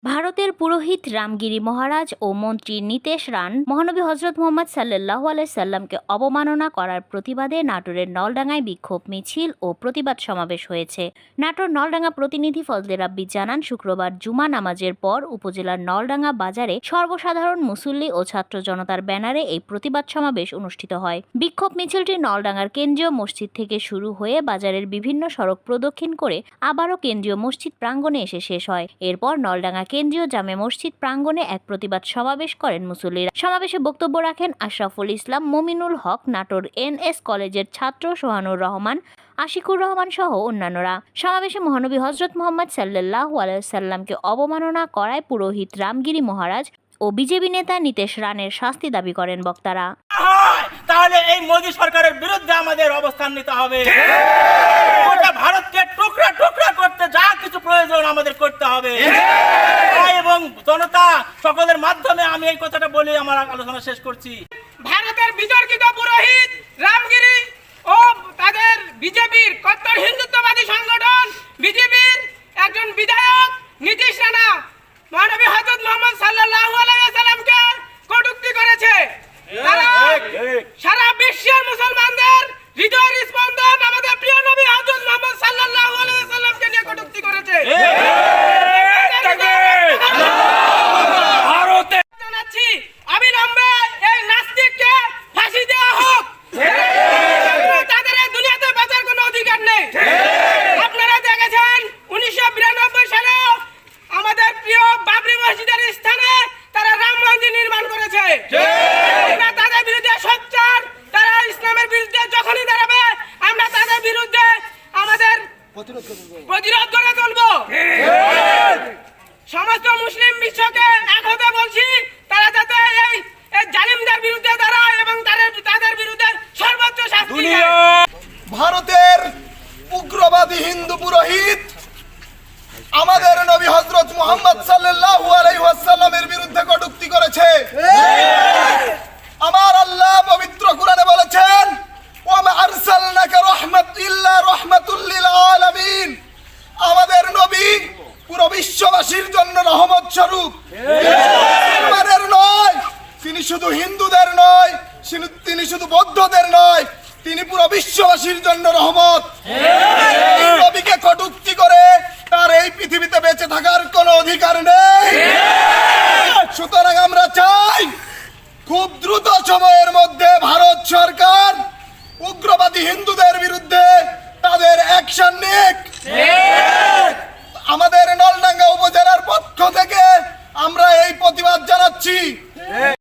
ভারতের পুরোহিত রামগিরি মহারাজ ও মন্ত্রী নিতেশ রান মহানবী হজরত মুহাম্মদ সাল্লাল্লাহু আলাইহি সাল্লামকে অবমাননা করার প্রতিবাদে নাটোরের নলডাঙ্গায় বিক্ষোভ মিছিল ও প্রতিবাদ সমাবেশ হয়েছে। নাটোর নলডাঙ্গা প্রতিনিধি ফজলে রাব্বি জানান, শুক্রবার জুমা নামাজের পর উপজেলার নলডাঙ্গা বাজারে সর্বসাধারণ মুসল্লি ও ছাত্র জনতার ব্যানারে এই প্রতিবাদ সমাবেশ অনুষ্ঠিত হয়। বিক্ষোভ মিছিলটি নলডাঙ্গার কেন্দ্রীয় মসজিদ থেকে শুরু হয়ে বাজারের বিভিন্ন সড়ক প্রদক্ষিণ করে আবারও কেন্দ্রীয় মসজিদ প্রাঙ্গণে এসে শেষ হয়। এরপর নলডাঙ্গা কেন্দ্রীয় জামে মসজিদ প্রাঙ্গণে এক প্রতিবাদ সমাবেশ করেন মুসল্লিরা। সমাবেশে বক্তব্য রাখেন আশরাফুল ইসলাম, মমিনুল হক, নাটোর NS কলেজের ছাত্র সোহানুর রহমান, আশিকুর রহমান সহ অন্যান্যরা। সমাবেশে মহানবী হজরত মুহাম্মদ সাল্লাল্লাহু আলাইহি সাল্লামকে অবমাননা করায় পুরোহিত রামগিরি মহারাজ ও বিজেপি নেতা নিতেশ রানের শাস্তি দাবি করেন বক্তারা। তাহলে এই মোদী সরকারের বিরুদ্ধে আমাদের অবস্থান নিতে হবে। গোটা ভারতকে টুকরা টুকরা করতে যা কিছু প্রয়োজন আমাদের করতে হবে। এবং জনতা সকলের মাধ্যমে আমি এই কথাটা বলে আমার আলোচনা শেষ করছি। ভারতের বিতর্কিত পুরোহিত রামগিরি ও তাদের বিজেপির কট্টর হিন্দুত্ববাদী সংগঠন বিজেপির একজন বিধায়ক নীতিশ রানা মহানবী হযরত মুহাম্মদ সাল্লাল্লাহু আলাইহি ওয়াসাল্লামকে কটূক্তি করেছে। তারা সারা বিশ্বের মুসলমানদের হৃদয়ের স্পন্দন আমাদের প্রিয় নবী হযরত মুহাম্মদ সাল্লাল্লাহু আলাইহি ওয়াসাল্লামকে নিয়ে কটূক্তি করেছে। জানাচ্ছি অবিলম্বে এই নাস্তিককে ফাঁসি দেওয়া হোক। তাদের এই দুনিয়াতে বাঁচার কোনো অধিকার নেই। আপনারা দেখেছেন 1992 সালে আমাদের প্রিয় বাবরি মসজিদের স্থানে তারা রাম মন্দির নির্মাণ করেছে। আমরা তাদের বিরুদ্ধে সোচ্চার। তারা ইসলামের বিরুদ্ধে যখনই দাঁড়াবে আমরা তাদের বিরুদ্ধে আমাদের প্রতিরোধ করে তুলবো। সমস্ত মুসলিম বিশ্বকে এক হতে বলছি, তারা যাতে এই জালিমদের বিরুদ্ধে দাঁড়ায় এবং তাদের বিরুদ্ধে সর্বোচ্চ শাস্তি দেয়। ভারতের উগ্রবাদী হিন্দু পুরোহিত আমাদের নবী হযরত মুহাম্মদ সাল্লাল্লাহু আলাইহি ওয়াসাল্লামের বিরুদ্ধে কটূক্তি করেছে। আমার আল্লাহ পবিত্র কোরআনে বলেছেন, ওয়া মা আরসালনাকা রাহমাতুল লিল আলামিন। আমাদের নবী পুরো বিশ্ববাসীর জন্য রহমত স্বরূপ। মুসলমানের নয়, তিনি শুধু হিন্দুদের নয়, তিনি শুধু বৌদ্ধদের নয়, তিনি পুরো বিশ্ববাসীর জন্য রহমত। এই নবীকে কটূক্তি করে তার এই পৃথিবীতে বেঁচে থাকার কোনো অধিকার নেই। সুতরাং আমরা চাই খুব দ্রুত সময়ের মধ্যে ভারত সরকার উগ্রবাদী হিন্দুদের বিরুদ্ধে তাদের অ্যাকশন নিক। আমাদের নলডাঙ্গা উপজেলার পক্ষ থেকে